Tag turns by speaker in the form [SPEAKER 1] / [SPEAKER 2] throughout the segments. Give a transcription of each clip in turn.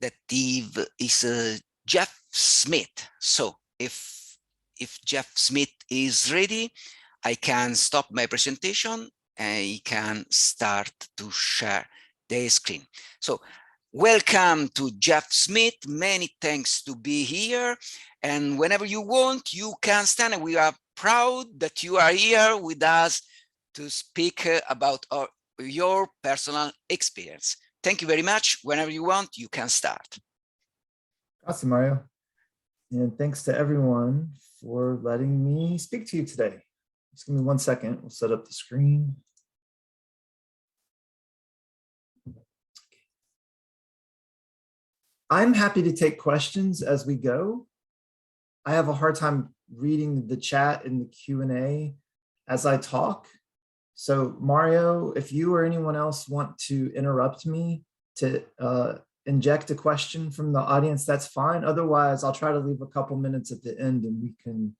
[SPEAKER 1] that is Jeff Smith. So if Jeff Smith is ready, I can stop my presentation and he can start to share the screen. So welcome to Jeff Smith. Many thanks to be here. And whenever you want, you can stand. And we are proud that you are here with us to speak about your personal experience. Thank you very much. Whenever you want, you can start.
[SPEAKER 2] Awesome, Mario. And thanks to everyone for letting me speak to you today. Just give me 1 second. We'll set up the screen. I'm happy to take questions as we go. I have a hard time reading the chat in the Q&A as I talk. So Mario, if you or anyone else want to interrupt me to inject a question from the audience, that's fine. Otherwise, I'll try to leave a couple minutes at the end and we can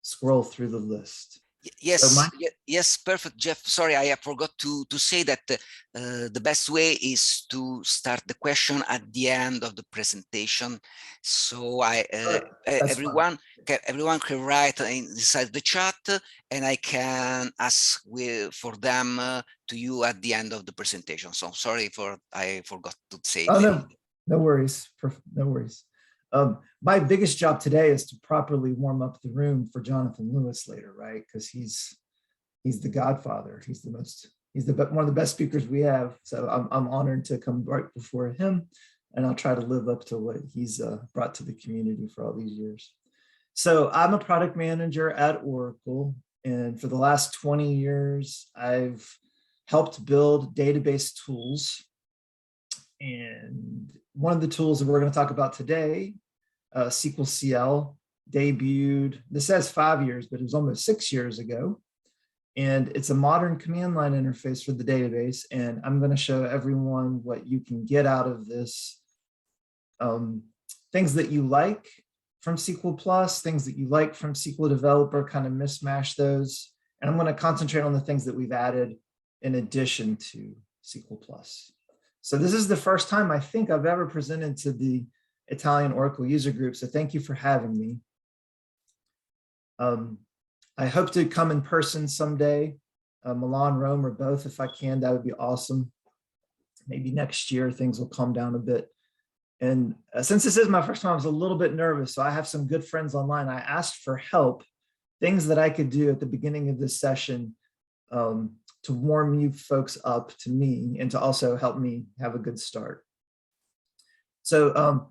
[SPEAKER 2] scroll through the list.
[SPEAKER 1] Yes,
[SPEAKER 2] so
[SPEAKER 1] yes, perfect, Jeff. Sorry, I forgot to say that the best way is to start the question at the end of the presentation. So everyone can write inside the chat, and I can ask for them to you at the end of the presentation. So sorry I forgot to say.
[SPEAKER 2] Oh, no worries. No worries. My biggest job today is to properly warm up the room for Jonathan Lewis later, right? Because he's the godfather. He's one of the best speakers we have. So I'm honored to come right before him, and I'll try to live up to what he's brought to the community for all these years. So I'm a product manager at Oracle, and for the last 20 years, I've helped build database tools. And one of the tools that we're going to talk about today, SQLcl, debuted, this says 5 years, but it was almost 6 years ago. And it's a modern command line interface for the database. And I'm going to show everyone what you can get out of this. Things that you like from SQL+, things that you like from SQL Developer, kind of mismatch those. And I'm going to concentrate on the things that we've added in addition to SQL+. So this is the first time I think I've ever presented to the Italian Oracle user group. So thank you for having me. I hope to come in person someday, Milan, Rome, or both. If I can, that would be awesome. Maybe next year things will calm down a bit. And since this is my first time, I was a little bit nervous. So I have some good friends online. I asked for help, things that I could do at the beginning of this session to warm you folks up to me and to also help me have a good start. So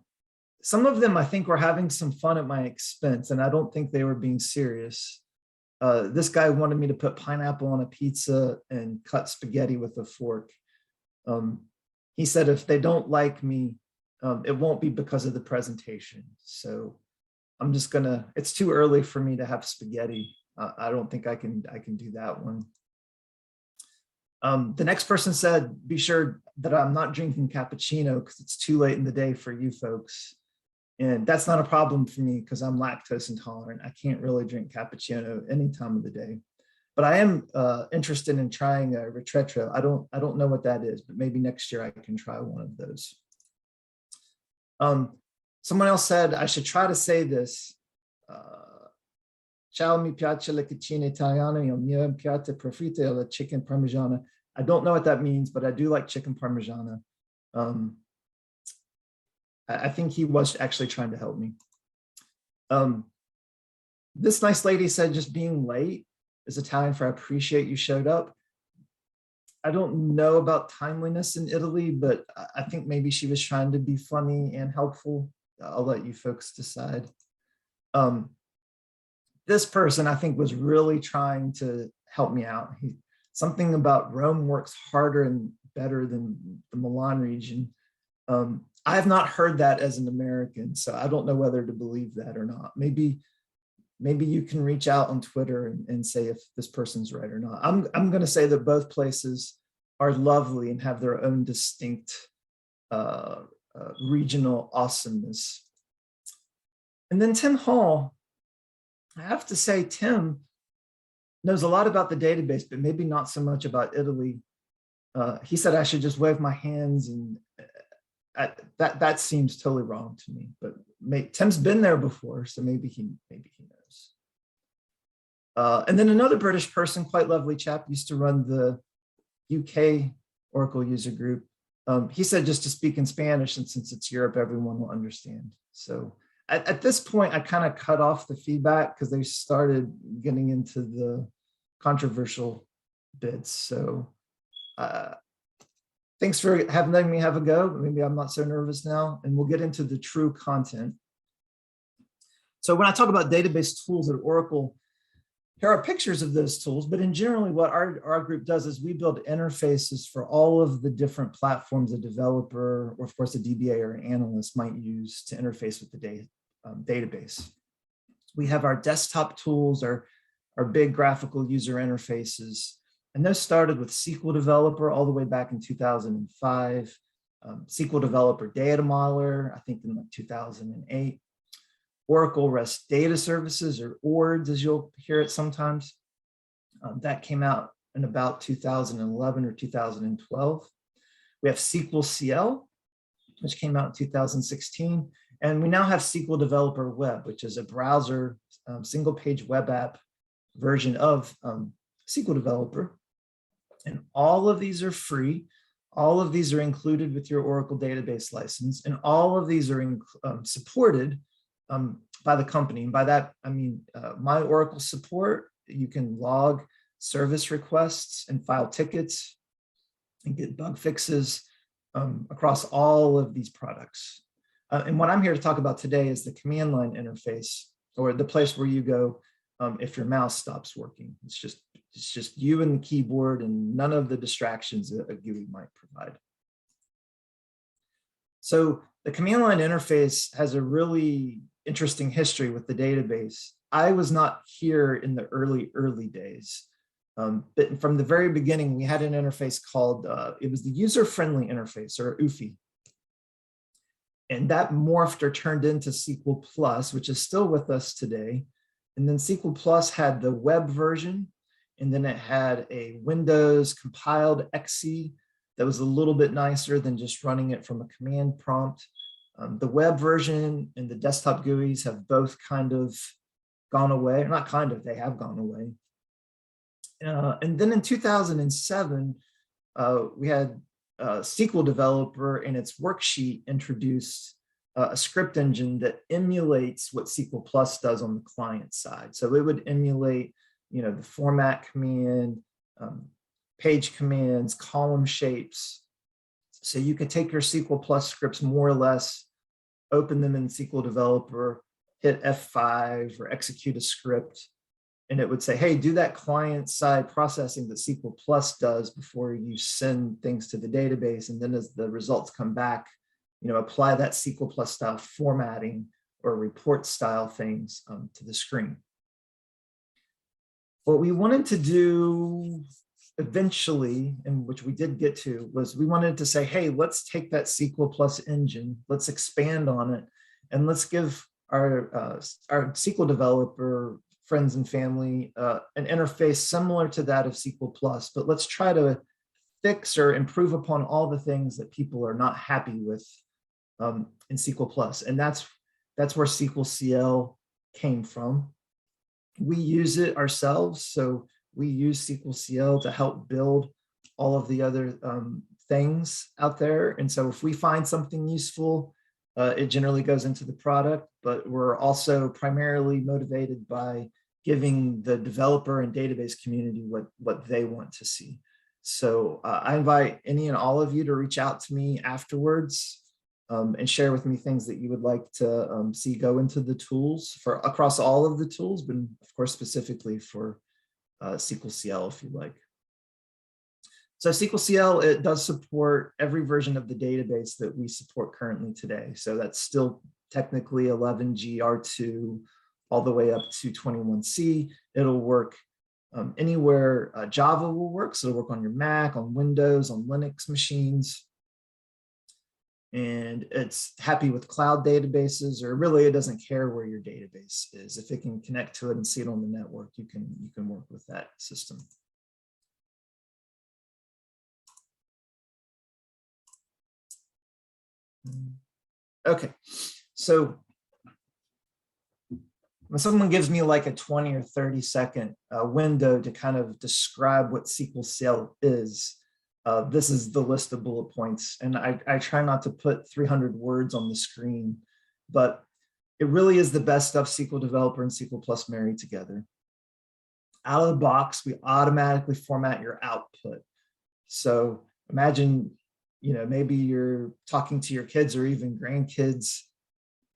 [SPEAKER 2] some of them I think were having some fun at my expense, and I don't think they were being serious. This guy wanted me to put pineapple on a pizza and cut spaghetti with a fork. He said if they don't like me, it won't be because of the presentation. So I'm just gonna, it's too early for me to have spaghetti. I don't think I can do that one. The next person said, be sure that I'm not drinking cappuccino because it's too late in the day for you folks. And that's not a problem for me because I'm lactose intolerant. I can't really drink cappuccino any time of the day. But I am interested in trying a retretto. I don't know what that is, but maybe next year I can try one of those. Someone else said I should try to say this. Ciao, mi piace la cucina italiana, il mio piatto preferito è la chicken parmigiana. I don't know what that means, but I do like chicken parmigiana. I think he was actually trying to help me. This nice lady said just being late is Italian for I appreciate you showed up. I don't know about timeliness in Italy, but I think maybe she was trying to be funny and helpful. I'll let you folks decide. This person, I think, was really trying to help me out. Something about Rome works harder and better than the Milan region. I have not heard that as an American, so I don't know whether to believe that or not. Maybe you can reach out on Twitter and say if this person's right or not. I'm going to say that both places are lovely and have their own distinct regional awesomeness. And then Tim Hall, I have to say, Tim knows a lot about the database, but maybe not so much about Italy. He said I should just wave my hands, and that seems totally wrong to me, but Tim's been there before, so maybe he knows. And then another British person, quite lovely chap, used to run the UK Oracle user group. He said just to speak in Spanish, and since it's Europe, everyone will understand. So at this point, I kind of cut off the feedback because they started getting into the controversial bits. So thanks for letting me have a go. Maybe I'm not so nervous now, and we'll get into the true content. So when I talk about database tools at Oracle, here are pictures of those tools, but in generally what our group does is we build interfaces for all of the different platforms a developer, or of course a DBA or an analyst might use to interface with the database. We have our desktop tools, our big graphical user interfaces, and those started with SQL Developer all the way back in 2005, SQL Developer Data Modeler, I think in like 2008, Oracle REST Data Services, or ORDS, as you'll hear it sometimes. That came out in about 2011 or 2012. We have SQLcl, which came out in 2016. And we now have SQL Developer Web, which is a browser, single page web app version of SQL Developer. And all of these are free. All of these are included with your Oracle database license. And all of these are supported by the company. And by that, I mean, My Oracle support, you can log service requests and file tickets and get bug fixes across all of these products. And what I'm here to talk about today is the command line interface, or the place where you go if your mouse stops working. It's just you and the keyboard and none of the distractions that a GUI might provide. So the command line interface has a really interesting history with the database. I was not here in the early days, but from the very beginning, we had an interface called, it was the user-friendly interface, or UFI. And that morphed or turned into SQL Plus, which is still with us today. And then SQL Plus had the web version, and then it had a Windows compiled XE that was a little bit nicer than just running it from a command prompt. The web version and the desktop GUIs have both kind of gone away, not kind of, they have gone away. And then in 2007, we had SQL Developer and its worksheet introduced a script engine that emulates what SQL Plus does on the client side. So it would emulate, the format command, page commands, column shapes. So you could take your SQL Plus scripts more or less, open them in SQL Developer, hit F5 or execute a script, and it would say, hey, do that client-side processing that SQL Plus does before you send things to the database. And then as the results come back, apply that SQL Plus style formatting or report style things to the screen. What we wanted to do eventually, and which we did get to, was we wanted to say, hey, let's take that SQL Plus engine, let's expand on it, and let's give our SQL developer friends and family an interface similar to that of SQL Plus, but let's try to fix or improve upon all the things that people are not happy with in SQL Plus. And that's where SQLcl came from. We use it ourselves, so we use SQLcl to help build all of the other things out there. And so if we find something useful, it generally goes into the product, but we're also primarily motivated by giving the developer and database community what they want to see. So I invite any and all of you to reach out to me afterwards and share with me things that you would like to see go into the tools for across all of the tools, but of course, specifically for SQLcl if you like. So SQLcl, it does support every version of the database that we support currently today. So that's still technically 11G R2 all the way up to 21C. It'll work anywhere Java will work. So it'll work on your Mac, on Windows, on Linux machines. And it's happy with cloud databases, or really it doesn't care where your database is. If it can connect to it and see it on the network, you can work with that system. Okay, so when someone gives me like a 20 or 30-second window to kind of describe what SQLcl is, this is the list of bullet points. And I try not to put 300 words on the screen, but it really is the best stuff SQL Developer and SQL Plus married together. Out of the box, we automatically format your output. So imagine, maybe you're talking to your kids or even grandkids,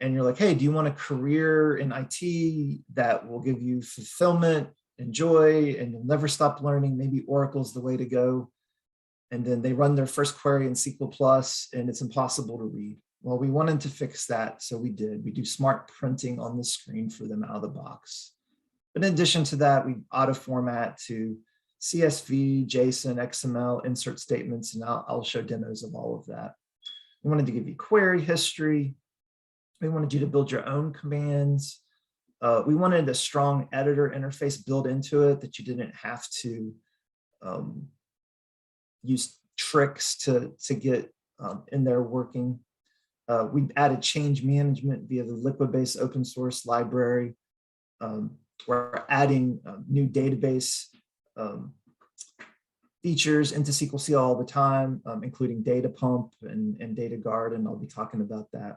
[SPEAKER 2] and you're like, hey, do you want a career in IT that will give you fulfillment and joy and you'll never stop learning? Maybe Oracle's the way to go. And then they run their first query in SQL Plus and it's impossible to read. Well, we wanted to fix that, so we did. We do smart printing on the screen for them out of the box. But in addition to that, we auto format to CSV, JSON, XML, insert statements, and I'll show demos of all of that. We wanted to give you query history. We wanted you to build your own commands. We wanted a strong editor interface built into it that you didn't have to use tricks to get in there working. We added change management via the Liquid-based open source library. We're adding new database features into SQLcl all the time, including data pump and data guard, and I'll be talking about that.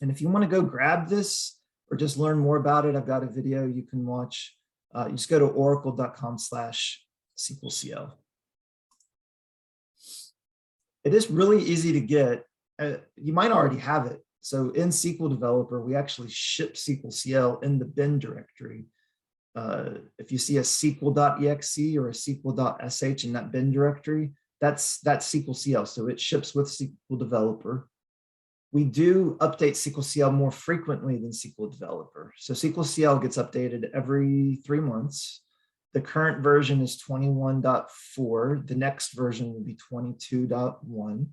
[SPEAKER 2] And if you want to go grab this or just learn more about it, I've got a video you can watch. You just go to oracle.com/SQLcl. It is really easy to get. You might already have it. So in SQL Developer, we actually ship SQLcl in the bin directory. If you see a SQL.exe or a SQL.sh in that bin directory, that's SQLcl. So it ships with SQL Developer. We do update SQLcl more frequently than SQL Developer. So SQLcl gets updated every 3 months. The current version is 21.4. The next version will be 22.1.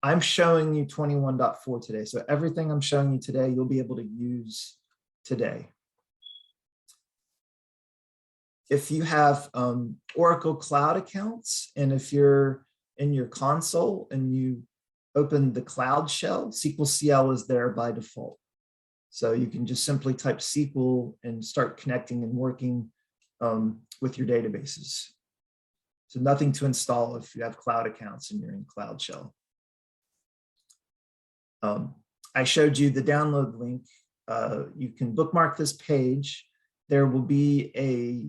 [SPEAKER 2] I'm showing you 21.4 today. So everything I'm showing you today, you'll be able to use today. If you have Oracle Cloud accounts, and if you're in your console and you open the Cloud shell, SQLcl is there by default. So you can just simply type SQL and start connecting and working with your databases. So nothing to install if you have Cloud accounts and you're in Cloud shell. I showed you the download link. You can bookmark this page. There will be a,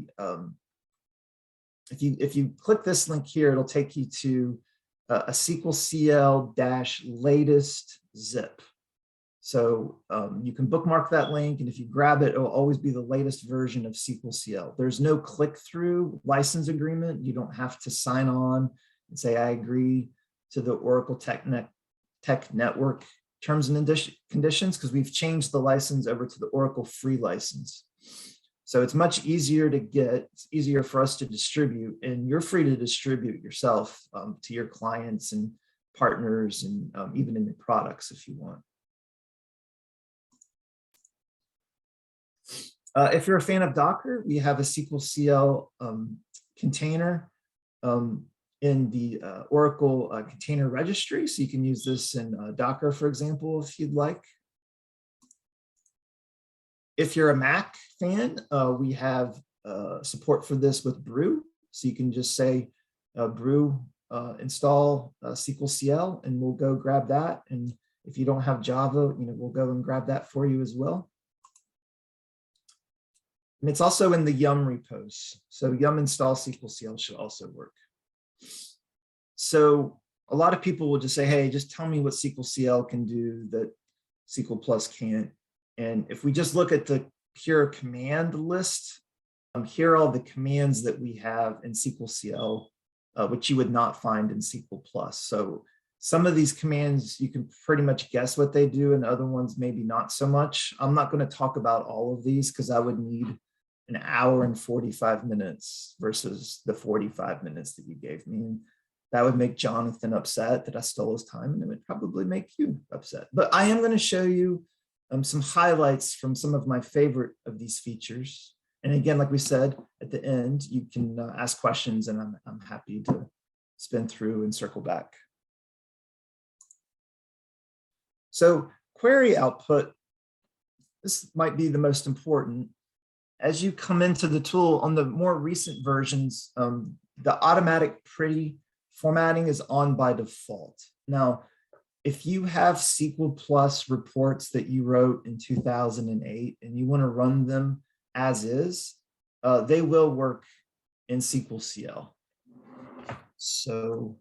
[SPEAKER 2] if you click this link here, it'll take you to a SQLcl-latest zip. So you can bookmark that link, and if you grab it, it'll always be the latest version of SQLcl. There's no click-through license agreement. You don't have to sign on and say, I agree to the Oracle Tech Network terms and conditions, because we've changed the license over to the Oracle free license. So it's much easier to get, it's easier for us to distribute, and you're free to distribute yourself to your clients and partners, and even in your products if you want. If you're a fan of Docker, we have a SQLcl container in the Oracle container registry. So you can use this in Docker, for example, if you'd like. If you're a Mac fan, we have support for this with Brew. So you can just say Brew install SQLcl, and we'll go grab that. And if you don't have Java, we'll go and grab that for you as well. And it's also in the Yum repos. So Yum install SQLcl should also work. So a lot of people will just say, hey, just tell me what SQLcl can do that SQL Plus can't. And if we just look at the pure command list, here are all the commands that we have in SQLcl, which you would not find in SQL Plus. So some of these commands, you can pretty much guess what they do, and other ones maybe not so much. I'm not going to talk about all of these because I would need an hour and 45 minutes versus the 45 minutes that you gave me. And that would make Jonathan upset that I stole his time, and it would probably make you upset. But I am going to show you some highlights from some of my favorite of these features. And again, like we said, at the end, you can ask questions, and I'm happy to spin through and circle back. So query output, this might be the most important. As you come into the tool on the more recent versions, the automatic pretty formatting is on by default. Now, if you have SQL Plus reports that you wrote in 2008 and you want to run them as is, they will work in SQLcl. So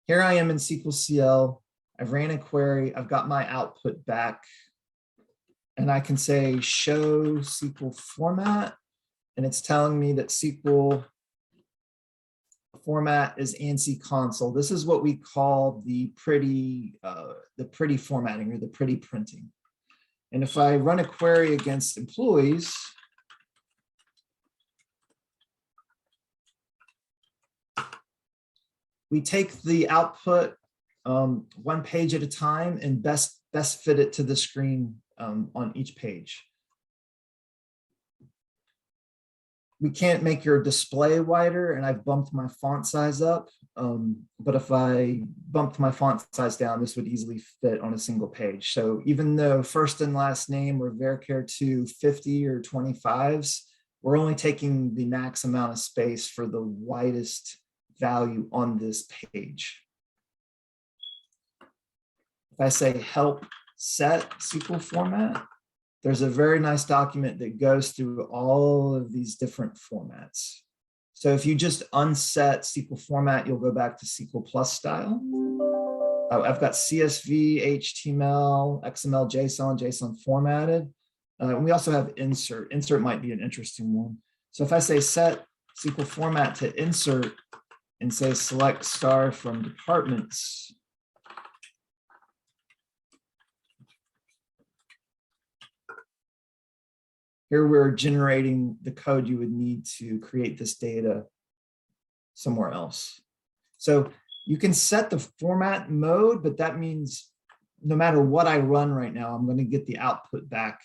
[SPEAKER 2] here I am in SQLcl. I've ran a query. I've got my output back. And I can say show SQL format. And it's telling me that SQL format is ANSI console. This is what we call the pretty formatting or the pretty printing. And if I run a query against employees, we take the output one page at a time and best fit it to the screen on each page. We can't make your display wider, and I've bumped my font size up. But if I bumped my font size down, this would easily fit on a single page. So even though first and last name were varchar 2 50 or 25s, we're only taking the max amount of space for the widest value on this page. If I say help set SQL format, there's a very nice document that goes through all of these different formats. So if you just unset SQL format, you'll go back to SQL Plus style. I've got CSV, HTML, XML, JSON formatted. And we also have insert. Insert might be an interesting one. So if I say set SQL format to insert and say select star from departments, here we're generating the code you would need to create this data somewhere else. So you can set the format mode, but that means no matter what I run right now, I'm going to get the output back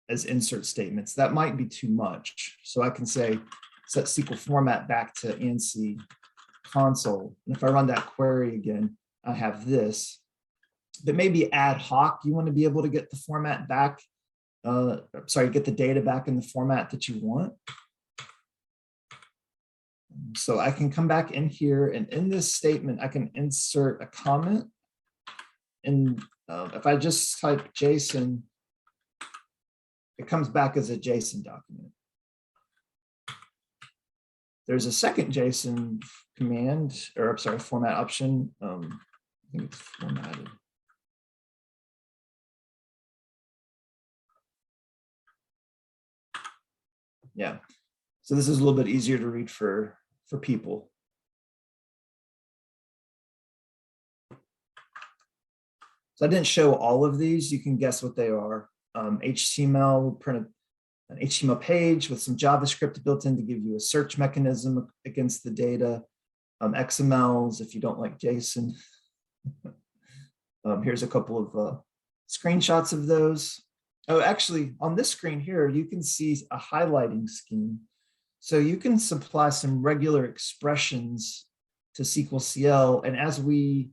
[SPEAKER 2] as insert statements. That might be too much. So I can say set SQL format back to ANSI console. And if I run that query again, I have this. But maybe ad hoc, you want to be able to get the format back. Get the data back in the format that you want. So I can come back in here, and in this statement, I can insert a comment. And if I just type JSON, it comes back as a JSON document. There's a second JSON command, or I'm sorry, format option. I think it's formatted. Yeah, so this is a little bit easier to read for people. So I didn't show all of these. You can guess what they are. HTML, print an HTML page with some JavaScript built in to give you a search mechanism against the data. XMLs, if you don't like JSON. Here's a couple of screenshots of those. Oh, actually, on this screen here, you can see a highlighting scheme. So you can supply some regular expressions to SQLcl, and as we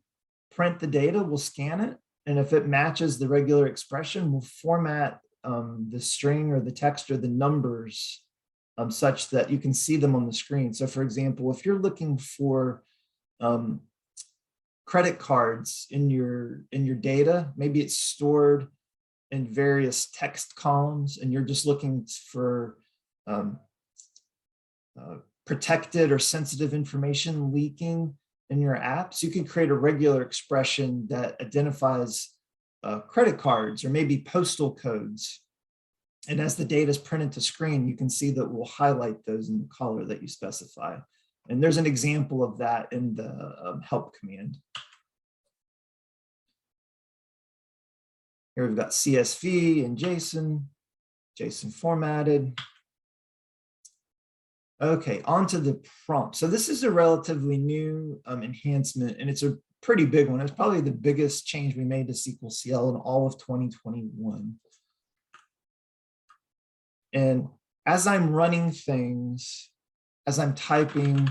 [SPEAKER 2] print the data, we'll scan it. And if it matches the regular expression, we'll format the string or the text or the numbers such that you can see them on the screen. So for example, if you're looking for credit cards in your data, maybe it's stored in various text columns, and you're just looking for protected or sensitive information leaking in your apps, you can create a regular expression that identifies credit cards or maybe postal codes. And as the data is printed to screen, you can see that we'll highlight those in the color that you specify. And there's an example of that in the help command. Here we've got CSV and JSON formatted. Okay, on to the prompt. So this is a relatively new enhancement, and it's a pretty big one. It's probably the biggest change we made to SQLcl in all of 2021. And as I'm running things, as I'm typing,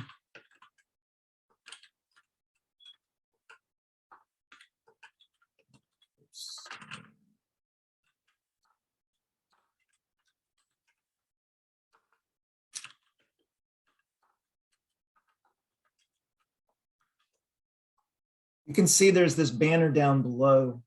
[SPEAKER 2] You can see there's this banner down below.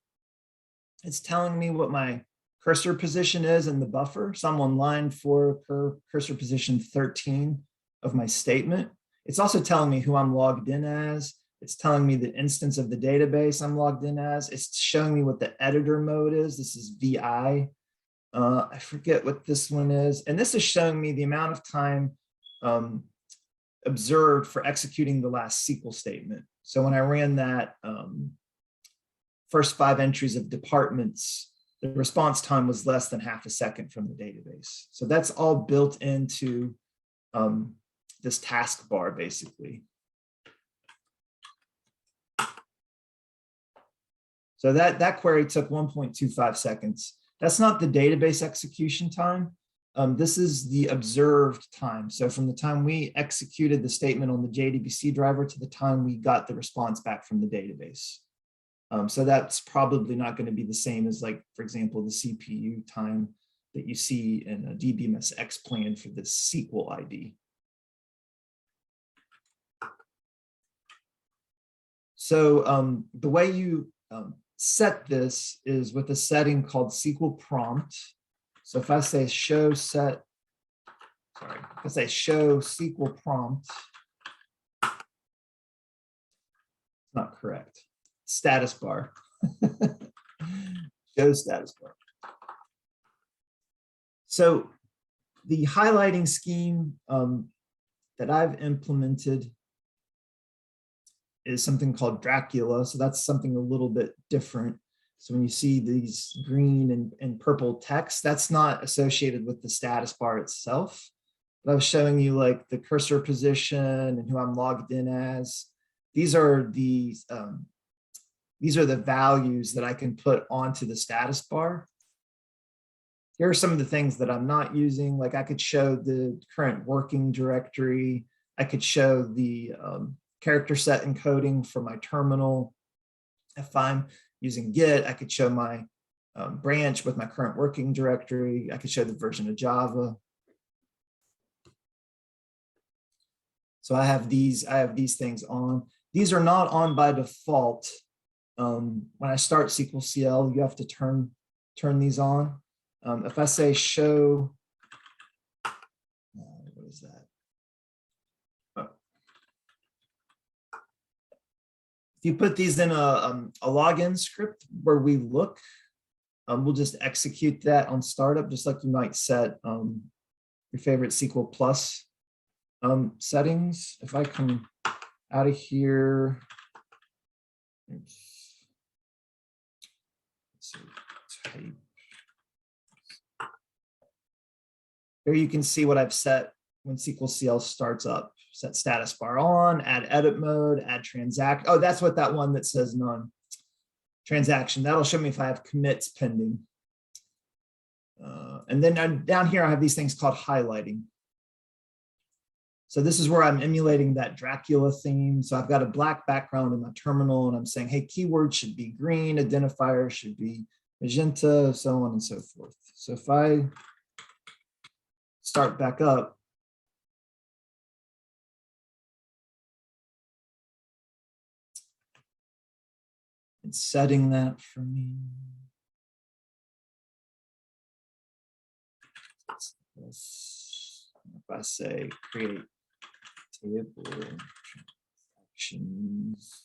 [SPEAKER 2] It's telling me what my cursor position is in the buffer. So I'm on line 4, cursor position 13 of my statement. It's also telling me who I'm logged in as. It's telling me the instance of the database I'm logged in as. It's showing me what the editor mode is. This is VI. I forget what this one is. And this is showing me the amount of time observed for executing the last SQL statement. So when I ran that first 5 entries of departments, the response time was less than half a second from the database. So that's all built into this taskbar, basically. So that query took 1.25 seconds. That's not the database execution time. This is the observed time. So from the time we executed the statement on the JDBC driver to the time we got the response back from the database. So that's probably not going to be the same as, like, for example, the CPU time that you see in a DBMS plan for the SQL ID. So the way you set this is with a setting called Sql Prompt. So if I say show Sql Prompt, not correct. Status bar. Show status bar. So the highlighting scheme that I've implemented is something called Dracula. So that's something a little bit different. So when you see these green and purple text, that's not associated with the status bar itself. But I was showing you, like, the cursor position and who I'm logged in as. These are the values that I can put onto the status bar. Here are some of the things that I'm not using. Like, I could show the current working directory. I could show the character set encoding for my terminal. If I'm using Git, I could show my branch with my current working directory. I could show the version of Java. So I have these things on. These are not on by default. When I start SQLcl, you have to turn these on. If I say show, what is that? Oh. If you put these in a login script where we look, we'll just execute that on startup, just like you might set your favorite SQL Plus settings. If I come out of here, let's see, type. Here you can see what I've set when SQLcl starts up. Set status bar on, add edit mode, add transact. Oh, that's what that one that says none. Transaction, that'll show me if I have commits pending. And then down here, I have these things called highlighting. So this is where I'm emulating that Dracula theme. So I've got a black background in my terminal, and I'm saying, hey, keyword should be green, identifier should be magenta, so on and so forth. So if I start back up, it's setting that for me. If I say create table transactions,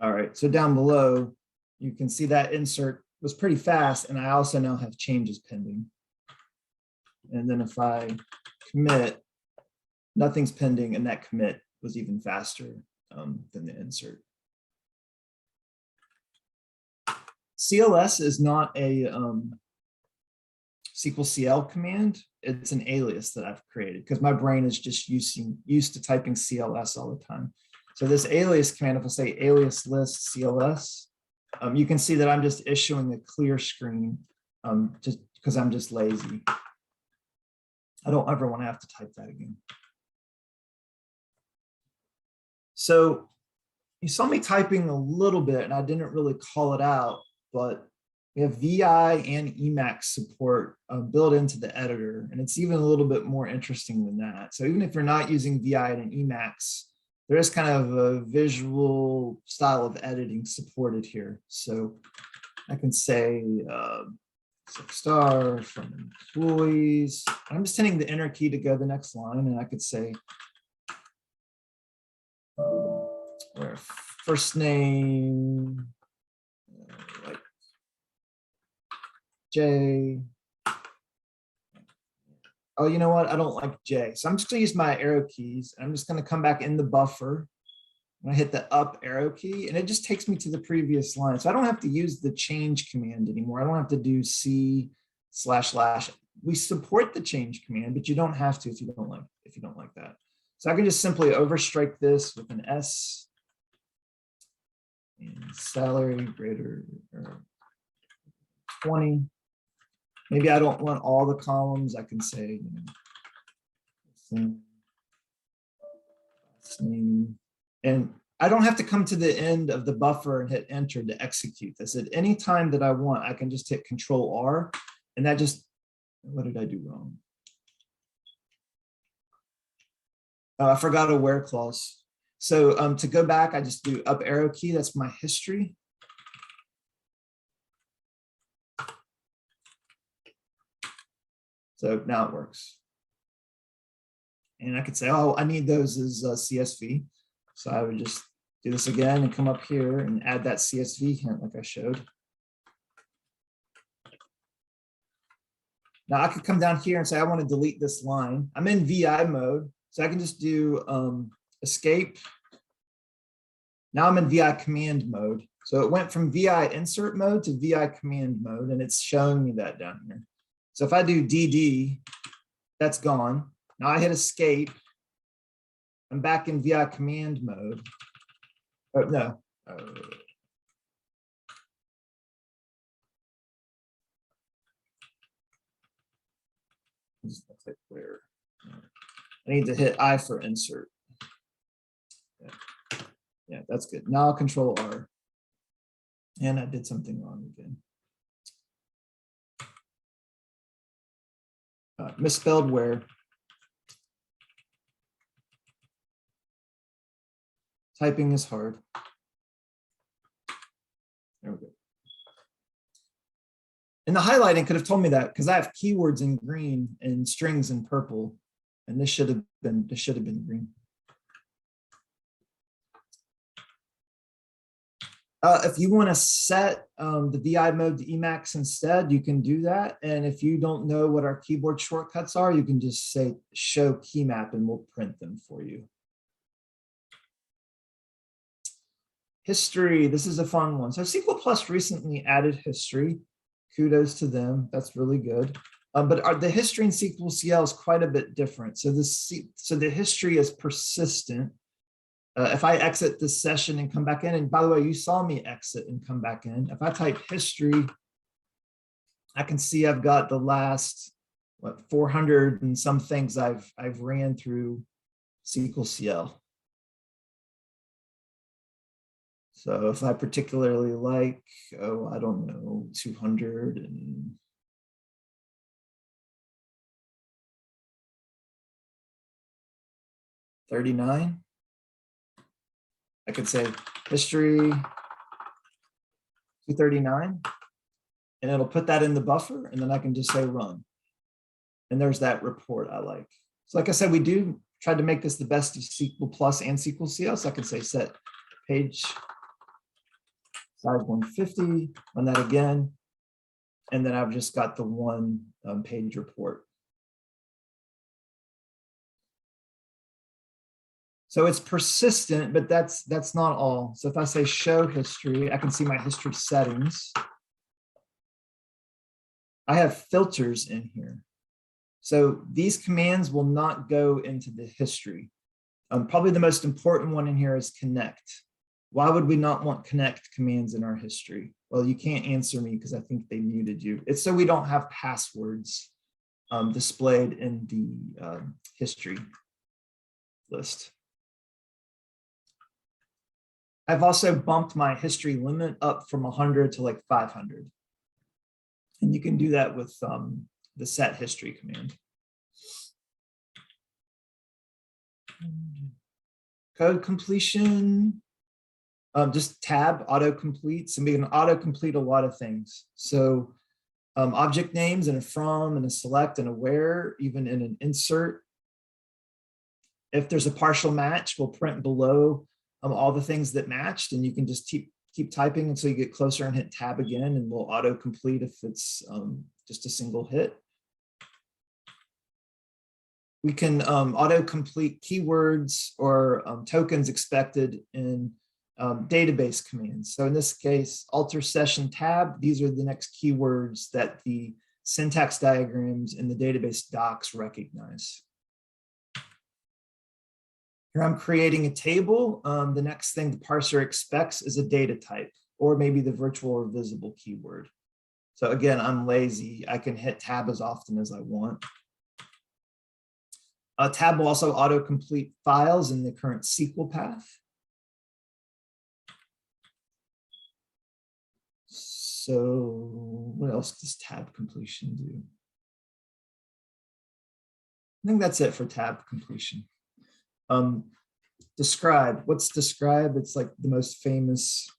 [SPEAKER 2] all right, so down below, you can see that insert was pretty fast, and I also now have changes pending. And then if I commit, nothing's pending, and that commit was even faster than the insert. CLS is not a SQLcl command. It's an alias that I've created because my brain is just used to typing CLS all the time. So this alias command, if I say alias list CLS, you can see that I'm just issuing a clear screen just because I'm just lazy. I don't ever want to have to type that again. So you saw me typing a little bit and I didn't really call it out, but we have VI and Emacs support built into the editor. And it's even a little bit more interesting than that. So even if you're not using VI and Emacs, there is kind of a visual style of editing supported here. So I can say 6-star from employees. I'm just hitting the enter key to go to the next line. And I could say, where first name, like J. Oh, you know what? I don't like J. So I'm just gonna use my arrow keys. I'm just gonna come back in the buffer. And I hit the up arrow key and it just takes me to the previous line. So I don't have to use the change command anymore. I don't have to do C// We support the change command, but you don't have to if you don't like that. So I can just simply overstrike this with an S and salary greater or 20. Maybe I don't want all the columns. I can say, and I don't have to come to the end of the buffer and hit enter to execute this. At any time that I want, I can just hit Control R, and that just, what did I do wrong? I forgot a where clause. So to go back, I just do up arrow key. That's my history. So now it works. And I could say, oh, I need those as CSV. So I would just do this again and come up here and add that CSV hint like I showed. Now I could come down here and say, I want to delete this line. I'm in VI mode. So I can just do escape. Now I'm in VI command mode. So it went from VI insert mode to VI command mode, and it's showing me that down here. So if I do DD, that's gone. Now I hit escape. I'm back in VI command mode. Oh, no. Where? I need to hit I for insert. Yeah, that's good. Now I'll Control R. And I did something wrong again. Misspelled where. Typing is hard. There we go. And the highlighting could have told me that because I have keywords in green and strings in purple, and this should have been green. If you want to set the VI mode to Emacs instead, you can do that. And if you don't know what our keyboard shortcuts are, you can just say show key map and we'll print them for you. History, this is a fun one. So Sql recently added history. Kudos to them. That's really good. But the history in SQLcl is quite a bit different. So the history is persistent. If I exit this session and come back in, and by the way, you saw me exit and come back in. If I type history, I can see I've got the last 400 and some things I've ran through SQLcl. So if I particularly like, oh, I don't know, 239, I could say history 239, and it'll put that in the buffer, and then I can just say run. And there's that report I like. So like I said, we do try to make this the best of SQL and SQLcl. So I can say set page size 150, run that again. And then I've just got the one page report. So it's persistent, but that's not all. So if I say show history, I can see my history settings. I have filters in here. So these commands will not go into the history. Probably the most important one in here is connect. Why would we not want connect commands in our history? Well, you can't answer me because I think they muted you. It's so we don't have passwords displayed in the history list. I've also bumped my history limit up from 100 to like 500. And you can do that with the set history command. Code completion, just tab autocomplete. So we can autocomplete a lot of things. So object names and a from and a select and a where, even in an insert. If there's a partial match, we'll print below all the things that matched, and you can just keep typing until you get closer and hit tab again, and we'll autocomplete if it's just a single hit. We can autocomplete keywords or tokens expected in database commands. So in this case, alter session tab, these are the next keywords that the syntax diagrams in the database docs recognize. Here I'm creating a table. The next thing the parser expects is a data type, or maybe the virtual or visible keyword. So again, I'm lazy. I can hit tab as often as I want. Tab will also autocomplete files in the current SQL path. So what else does tab completion do? I think that's it for tab completion. Describe, what's describe? It's like the most famous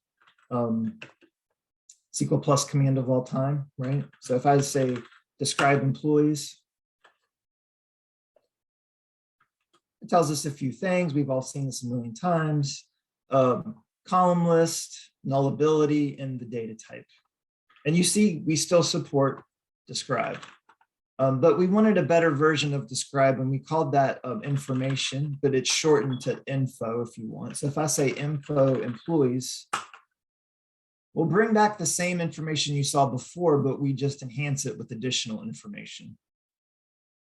[SPEAKER 2] SQL plus command of all time, right? So if I say describe employees, it tells us a few things. We've all seen this a million times. Column list, nullability, and the data type. And you see, we still support describe. But we wanted a better version of describe, and we called that information, but it's shortened to info if you want. So if I say info employees, we'll bring back the same information you saw before, but we just enhance it with additional information.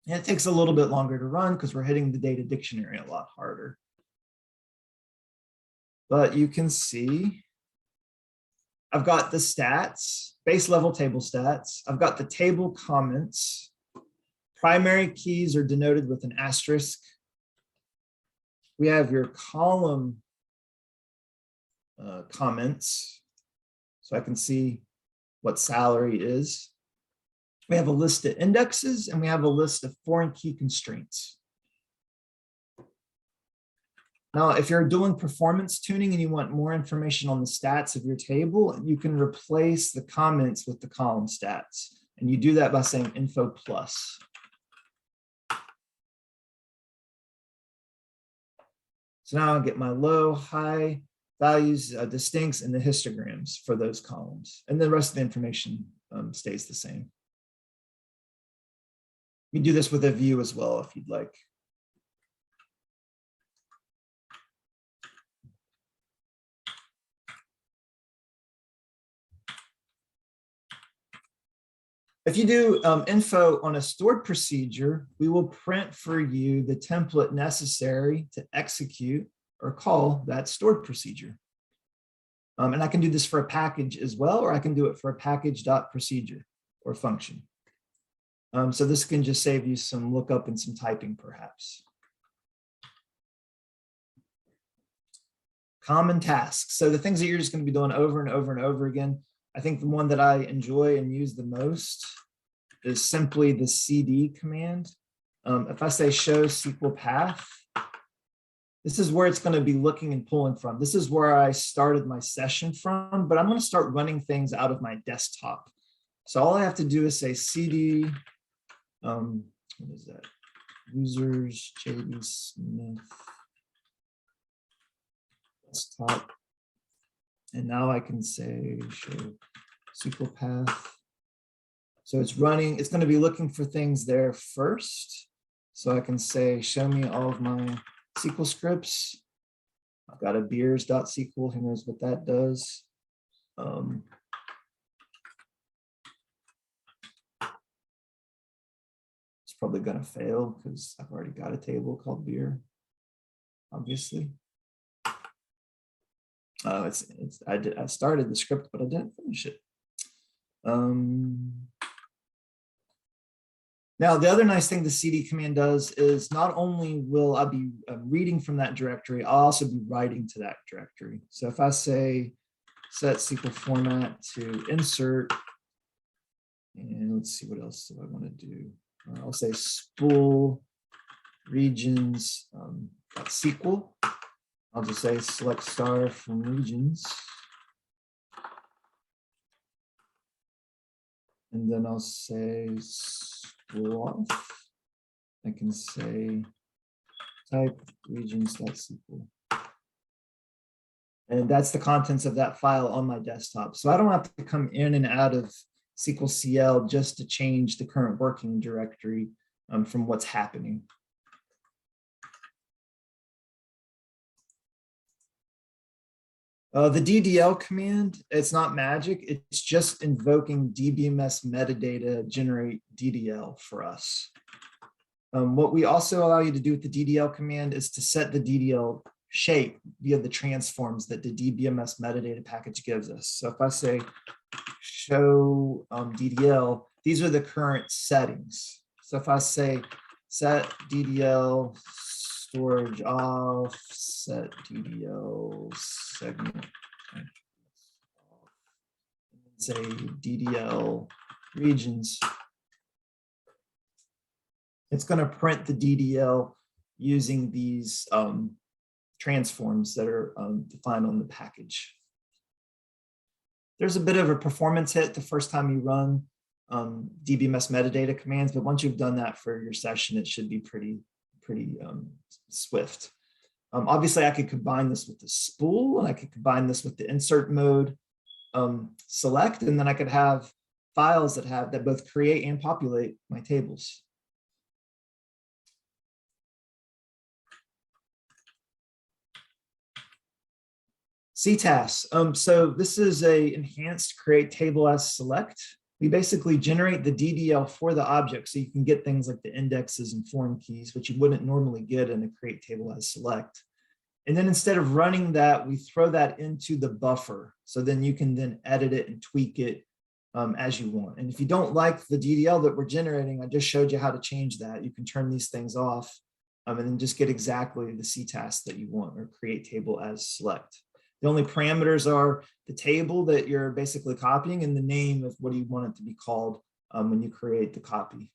[SPEAKER 2] And it takes a little bit longer to run because we're hitting the data dictionary a lot harder. But you can see I've got the stats, base level table stats. I've got the table comments. Primary keys are denoted with an asterisk. We have your column comments. So I can see what salary is. We have a list of indexes, and we have a list of foreign key constraints. Now, if you're doing performance tuning and you want more information on the stats of your table, you can replace the comments with the column stats. And you do that by saying info plus. So now I'll get my low, high values, distincts, and the histograms for those columns. And the rest of the information stays the same. You can do this with a view as well if you'd like. If you do info on a stored procedure, we will print for you the template necessary to execute or call that stored procedure. And I can do this for a package as well, or I can do it for a package.procedure or function. So this can just save you some lookup and some typing perhaps. Common tasks. So the things that you're just going to be doing over and over and over again. I think the one that I enjoy and use the most is simply the CD command. If I say show SQL path, this is where it's going to be looking and pulling from. This is where I started my session from, but I'm going to start running things out of my desktop. So all I have to do is say CD, what is that? Users, JD Smith, desktop. And now I can say show SQL path. So it's running, it's going to be looking for things there first. So I can say, show me all of my SQL scripts. I've got a beers.sql, who knows what that does. It's probably going to fail because I've already got a table called beer. obviously. I started the script, but I didn't finish it. Now, the other nice thing the cd command does is not only will I be reading from that directory, I'll also be writing to that directory. So if I say set SQL format to insert, and let's see, what else do I want to do? I'll say spool regions .sql. I'll just say select star from regions. And then I'll say spool off. I can say type regions.sql. And that's the contents of that file on my desktop. So I don't have to come in and out of SQLcl just to change the current working directory from what's happening. The DDL command, it's not magic. It's just invoking DBMS metadata generate DDL for us. What we also allow you to do with the DDL command is to set the DDL shape via the transforms that the DBMS metadata package gives us. So if I say show DDL, these are the current settings. So if I say set DDL storage off, set DDL segment, say DDL regions, it's going to print the DDL using these transforms that are defined on the package. There's a bit of a performance hit the first time you run DBMS metadata commands, but once you've done that for your session, it should be pretty swift. Obviously, I could combine this with the spool, and I could combine this with the insert mode select, and then I could have files that both create and populate my tables. CTAS. So this is a enhanced create table as select. We basically generate the DDL for the object, so you can get things like the indexes and foreign keys, which you wouldn't normally get in a create table as select. And then instead of running that, we throw that into the buffer. So then you can then edit it and tweak it as you want. And if you don't like the DDL that we're generating, I just showed you how to change that. You can turn these things off and then just get exactly the CTAS that you want, or create table as select. The only parameters are the table that you're basically copying and the name of what you want it to be called when you create the copy.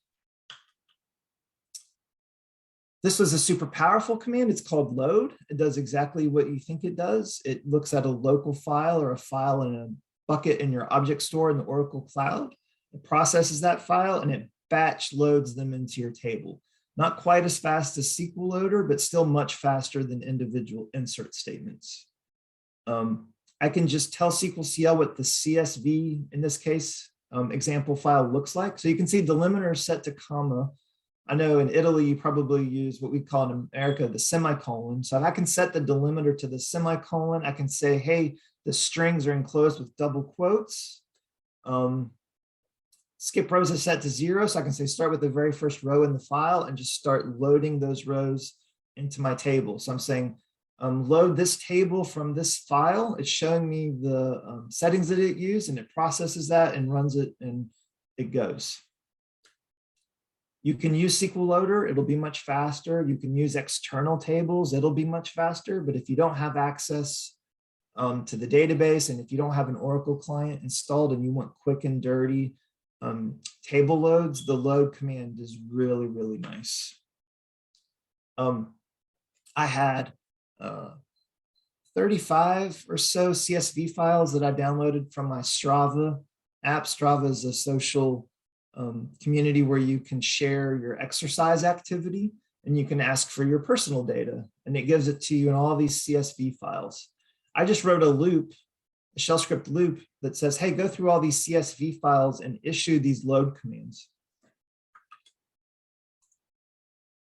[SPEAKER 2] This was a super powerful command. It's called load. It does exactly what you think it does. It looks at a local file or a file in a bucket in your object store in the Oracle Cloud. It processes that file and it batch loads them into your table. Not quite as fast as SQL Loader, but still much faster than individual insert statements. I can just tell SQLcl what the CSV, in this case, example file looks like. So you can see delimiter set to comma. I know in Italy, you probably use what we call in America, the semicolon. So if I can set the delimiter to the semicolon, I can say, hey, the strings are enclosed with double quotes. Skip rows is set to 0. So I can say start with the very first row in the file and just start loading those rows into my table. So I'm saying, load this table from this file. It's showing me the settings that it used, and it processes that and runs it, and it goes. You can use SQL Loader. It'll be much faster. You can use external tables. It'll be much faster. But if you don't have access to the database, and if you don't have an Oracle client installed and you want quick and dirty table loads, the load command is really, really nice. I had 35 or so CSV files that I downloaded from my Strava app. Strava is a social community where you can share your exercise activity, and you can ask for your personal data, and it gives it to you in all these CSV files. I just wrote a loop, a shell script loop that says, hey, go through all these CSV files and issue these load commands.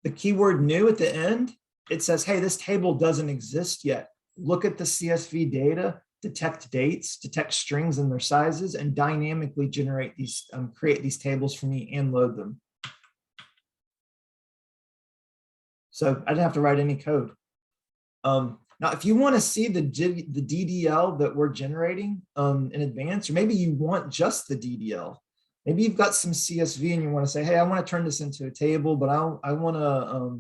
[SPEAKER 2] The keyword new at the end, it says, hey, this table doesn't exist yet. Look at the CSV data, detect dates, detect strings and their sizes, and dynamically generate these, create these tables for me and load them. So I didn't have to write any code. Now, if you want to see the DDL that we're generating in advance, or maybe you want just the DDL, maybe you've got some CSV and you want to say, hey, I want to turn this into a table, but I want to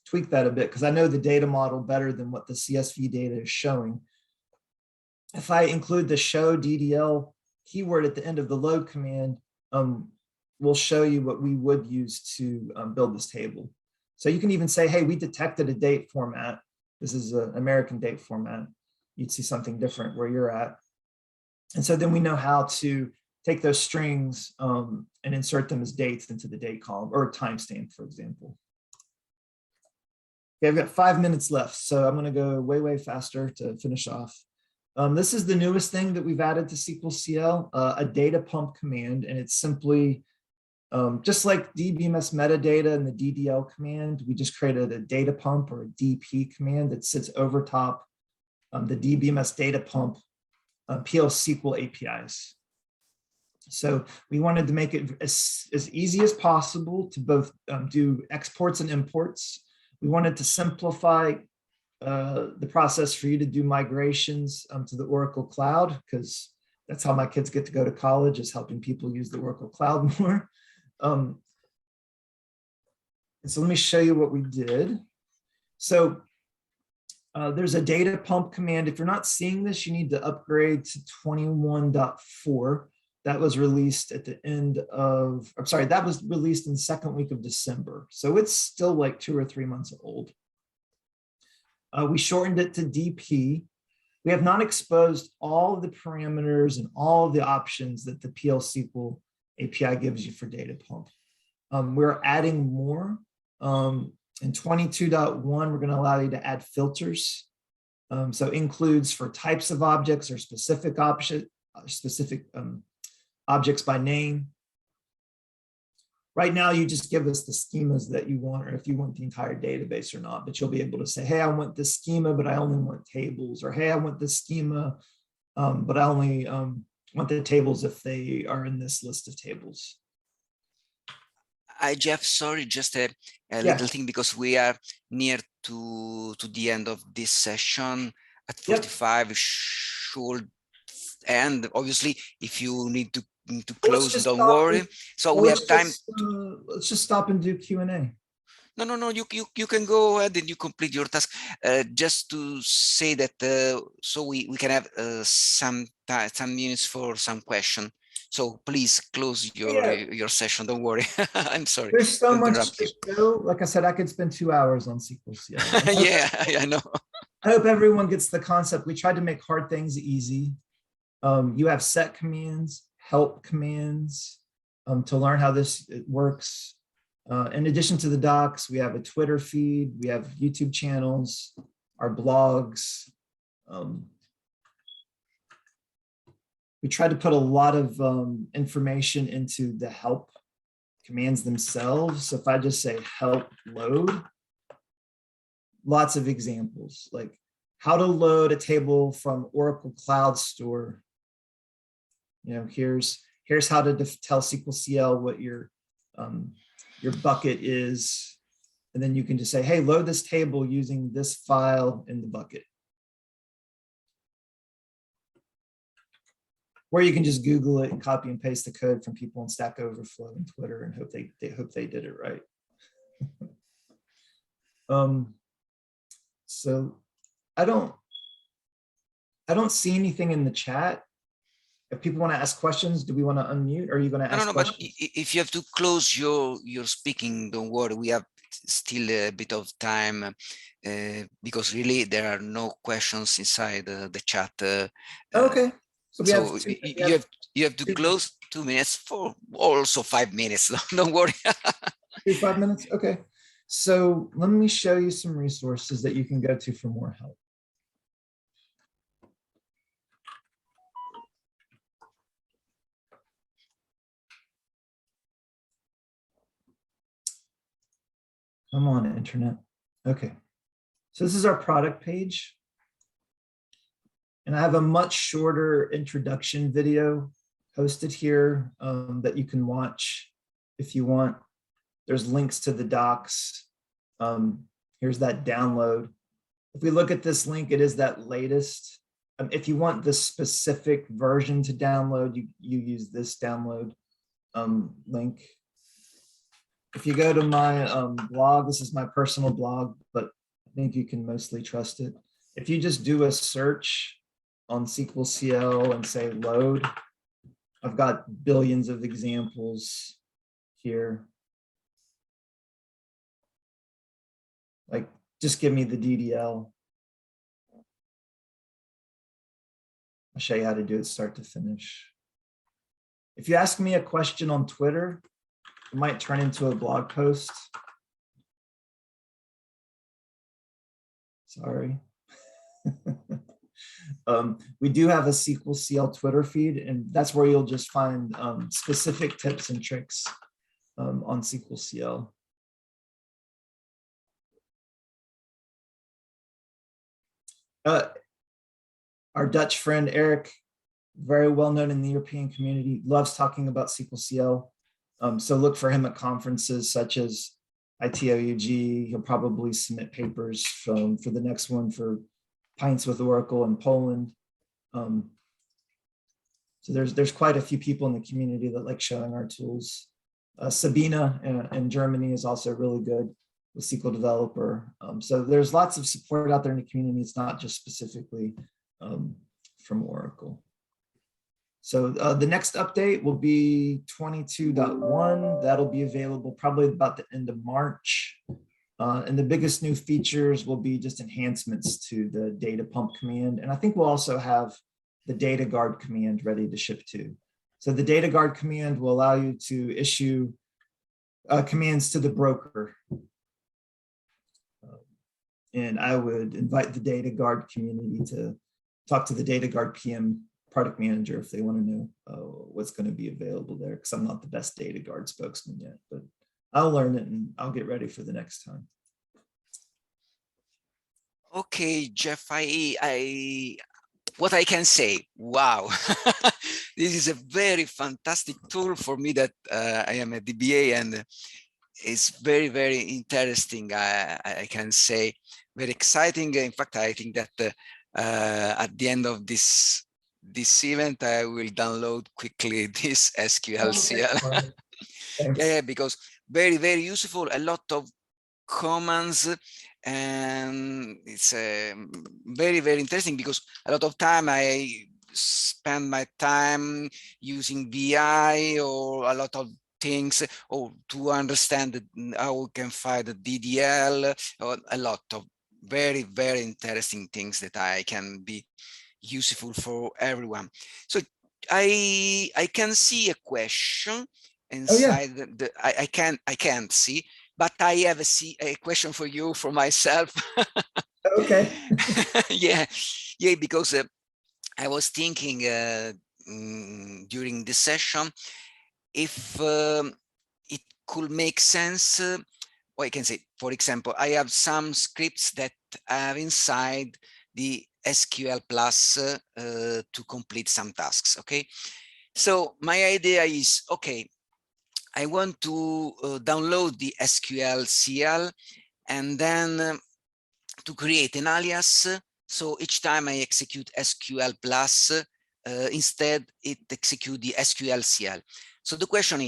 [SPEAKER 2] tweak that a bit because I know the data model better than what the CSV data is showing. If I include the show DDL keyword at the end of the load command, we'll show you what we would use to build this table. So you can even say, hey, we detected a date format. This is an American date format. You'd see something different where you're at. And so then we know how to take those strings and insert them as dates into the date column or timestamp, for example. Okay, I've got 5 minutes left, so I'm going to go way, way faster to finish off. This is the newest thing that we've added to SQLcl, a data pump command, and it's simply just like dbms metadata and the DDL command, we just created a data pump or a DP command that sits over top the dbms data pump PL SQL APIs. So we wanted to make it as easy as possible to both do exports and imports. We wanted to simplify the process for you to do migrations to the Oracle Cloud, because that's how my kids get to go to college, is helping people use the Oracle Cloud more. And so let me show you what we did. So there's a data pump command. If you're not seeing this, you need to upgrade to 21.4. That was released at the end of, I'm sorry, that was released in the second week of December. So it's still like 2 or 3 months old. We shortened it to DP. We have not exposed all of the parameters and all of the options that the PL SQL API gives you for data pump. We're adding more. In 22.1, we're going to allow you to add filters. So includes for types of objects or specific objects by name. Right now, you just give us the schemas that you want, or if you want the entire database or not, but you'll be able to say, hey, I want this schema, but I only want tables, or hey, I want this schema, but I only want the tables if they are in this list of tables.
[SPEAKER 1] Hi, Jeff, sorry, just a little thing, because we are near to the end of this session at 45. Yep. Should end, obviously, if you need to close, don't worry. So we have time.
[SPEAKER 2] Let's just stop and do Q&A.
[SPEAKER 1] No, you can go ahead and you complete your task. Just to say that, so we can have some minutes for some question. So please close your session. Don't worry. I'm sorry.
[SPEAKER 2] There's so much to show. Like I said, I could spend 2 hours on SQLcl.
[SPEAKER 1] Yeah, I know.
[SPEAKER 2] I hope everyone gets the concept. We tried to make hard things easy. You have set commands, help commands to learn how this works. In addition to the docs, we have a Twitter feed, we have YouTube channels, our blogs. We tried to put a lot of information into the help commands themselves. So if I just say help load, lots of examples, like how to load a table from Oracle Cloud Store. You know, here's how to tell SQLcl what your bucket is. And then you can just say, hey, load this table using this file in the bucket. Or you can just Google it and copy and paste the code from people on Stack Overflow and Twitter and hope they did it right. So I don't see anything in the chat. If people want to ask questions, do we want to unmute? Or are you going to ask questions?
[SPEAKER 1] But if you have to close your speaking, don't worry. We have still a bit of time because really there are no questions inside the chat.
[SPEAKER 2] Okay. So,
[SPEAKER 1] you have to close 2 minutes for also 5 minutes. Don't worry.
[SPEAKER 2] 5 minutes. Okay. So let me show you some resources that you can go to for more help. Come on, internet. Okay. So this is our product page. And I have a much shorter introduction video posted here that you can watch if you want. There's links to the docs. Here's that download. If we look at this link, it is that latest. If you want the specific version to download, you use this download link. If you go to my blog, this is my personal blog, but I think you can mostly trust it. If you just do a search on SQLcl and say load, I've got billions of examples here. Like, just give me the DDL. I'll show you how to do it start to finish. If you ask me a question on Twitter, it might turn into a blog post. Sorry. We do have a SQLcl Twitter feed, and that's where you'll just find specific tips and tricks on SQLcl. Our Dutch friend Eric, very well known in the European community, loves talking about SQLcl. So look for him at conferences such as ITOUG. He'll probably submit papers for the next one for Pints with Oracle in Poland. So there's quite a few people in the community that like showing our tools. Sabina in Germany is also really good with SQL Developer. So there's lots of support out there in the community. It's not just specifically from Oracle. So the next update will be 22.1. That'll be available probably about the end of March. And the biggest new features will be just enhancements to the data pump command. And I think we'll also have the data guard command ready to ship to. So the data guard command will allow you to issue commands to the broker. And I would invite the data guard community to talk to the data guard PM product manager if they want to know what's going to be available there, because I'm not the best data guard spokesman yet, but I'll learn it and I'll get ready for the next time.
[SPEAKER 1] Okay, Jeff, what I can say, wow, this is a very fantastic tool for me that I am a DBA, and it's very, very interesting. I can say very exciting. In fact, I think that at the end of this event, I will download quickly this SQLcl. Yeah, because very, very useful. A lot of commands, and it's very, very interesting because a lot of time I spend my time using BI or a lot of things, or to understand how we can find the DDL, or a lot of very, very interesting things that I can be useful for everyone. So I can see a question inside.
[SPEAKER 2] Oh,
[SPEAKER 1] yeah. I can't see, but I have a question for you for myself.
[SPEAKER 2] Okay.
[SPEAKER 1] yeah, because I was thinking during the session if it could make sense. Or I can say, for example, I have some scripts that have inside the SQL Plus to complete some tasks. Okay, so my idea is, okay, I want to download the SQLcl and then to create an alias. So each time I execute SQL Plus, instead it execute the SQLcl. So the question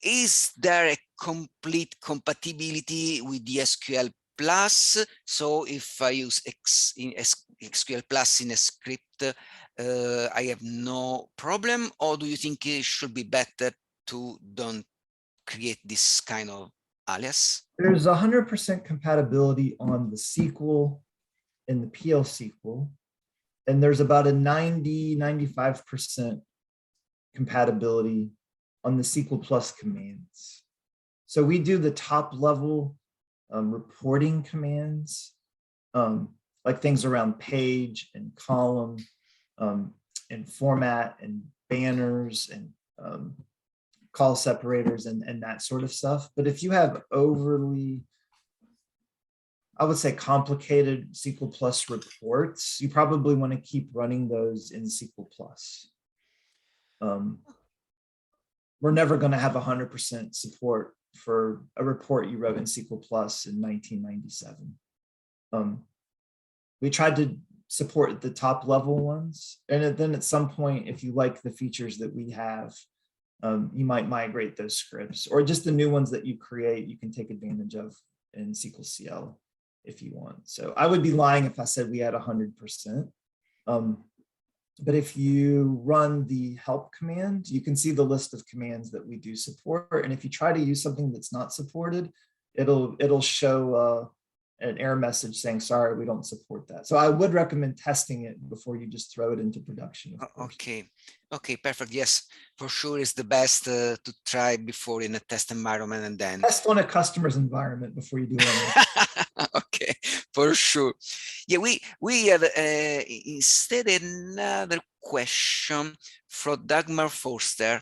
[SPEAKER 1] is there a complete compatibility with the SQL Plus? So if I use SQL Plus in a script, I have no problem, or do you think it should be better to don't create this kind of alias?
[SPEAKER 2] There's 100% compatibility on the SQL and the PL SQL, and there's about a 95% compatibility on the SQL Plus commands. So we do the top level reporting commands, like things around page and column and format and banners and call separators and that sort of stuff. But if you have overly, I would say, complicated SQL Plus reports, you probably want to keep running those in SQL Plus. We're never going to have 100% support for a report you wrote in SQL Plus in 1997. we tried to support the top level ones. And then at some point, if you like the features that we have, you might migrate those scripts, or just the new ones that you create, you can take advantage of in SQLcl if you want. So I would be lying if I said we had 100%. But if you run the help command, you can see the list of commands that we do support. And if you try to use something that's not supported, it'll show an error message saying, sorry, we don't support that. So I would recommend testing it before you just throw it into production.
[SPEAKER 1] Okay, perfect. Yes, for sure, it's the best to try before in a test environment, and then
[SPEAKER 2] test on a customer's environment before you do anything.
[SPEAKER 1] Okay, for sure. Yeah, we have instead another question from Dagmar Forster.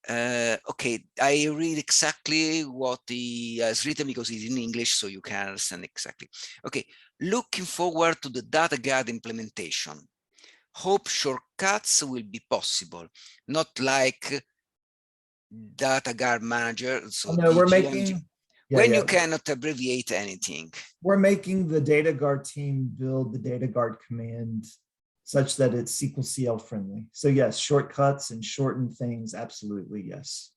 [SPEAKER 1] Okay, I read exactly what he has written because it's in English, so you can understand exactly. Okay, looking forward to the data guard implementation. Hope shortcuts will be possible, not like data guard manager. So
[SPEAKER 2] no, we're making
[SPEAKER 1] you cannot abbreviate anything.
[SPEAKER 2] We're making the data guard team build the data guard command such that it's SQLcl friendly. So yes, shortcuts and shortened things, absolutely, yes.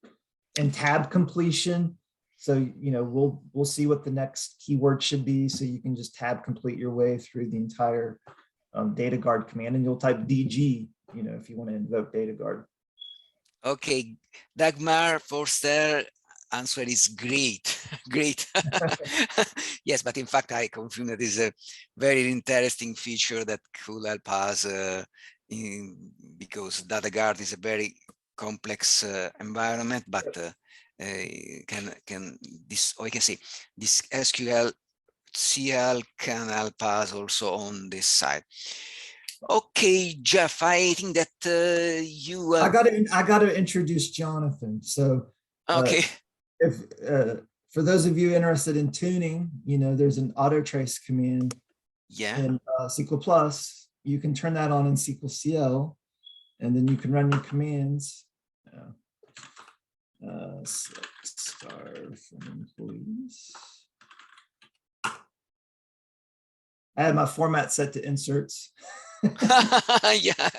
[SPEAKER 2] And tab completion. So, you know, we'll see what the next keyword should be. So you can just tab complete your way through the entire data guard command, and you'll type DG, you know, if you want to invoke data guard.
[SPEAKER 1] Okay, Dagmar Forster answer is great. Great. Yes, but in fact, I confirm that is a very interesting feature that could help us because data guard is a very complex environment, but this, or I can say this SQLcl can help us also on this side. Okay, Jeff, I think that you
[SPEAKER 2] I got to introduce Jonathan. So
[SPEAKER 1] okay,
[SPEAKER 2] if for those of you interested in tuning, you know, there's an auto trace command in SQL+. You can turn that on in SQLcl, and then you can run your commands. Select star from employees. I had my format set to inserts.
[SPEAKER 1] Yeah.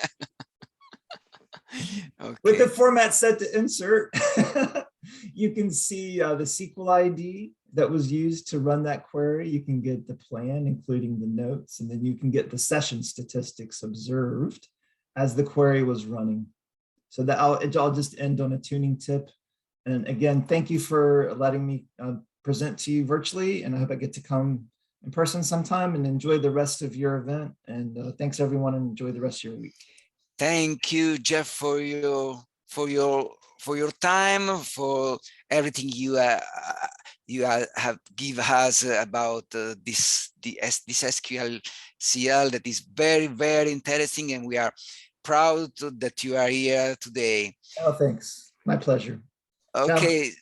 [SPEAKER 1] Okay.
[SPEAKER 2] With the format set to insert, you can see the SQL ID that was used to run that query. You can get the plan, including the notes, and then you can get the session statistics observed as the query was running. So that I'll just end on a tuning tip. And again, thank you for letting me present to you virtually, and I hope I get to come in person sometime and enjoy the rest of your event. And thanks everyone, and enjoy the rest of your week.
[SPEAKER 1] Thank you, Jeff, for your time, for everything you have give us about this SQLcl that is very, very interesting, and we are proud that you are here today.
[SPEAKER 2] Oh, thanks. My pleasure.
[SPEAKER 1] Okay. Ciao.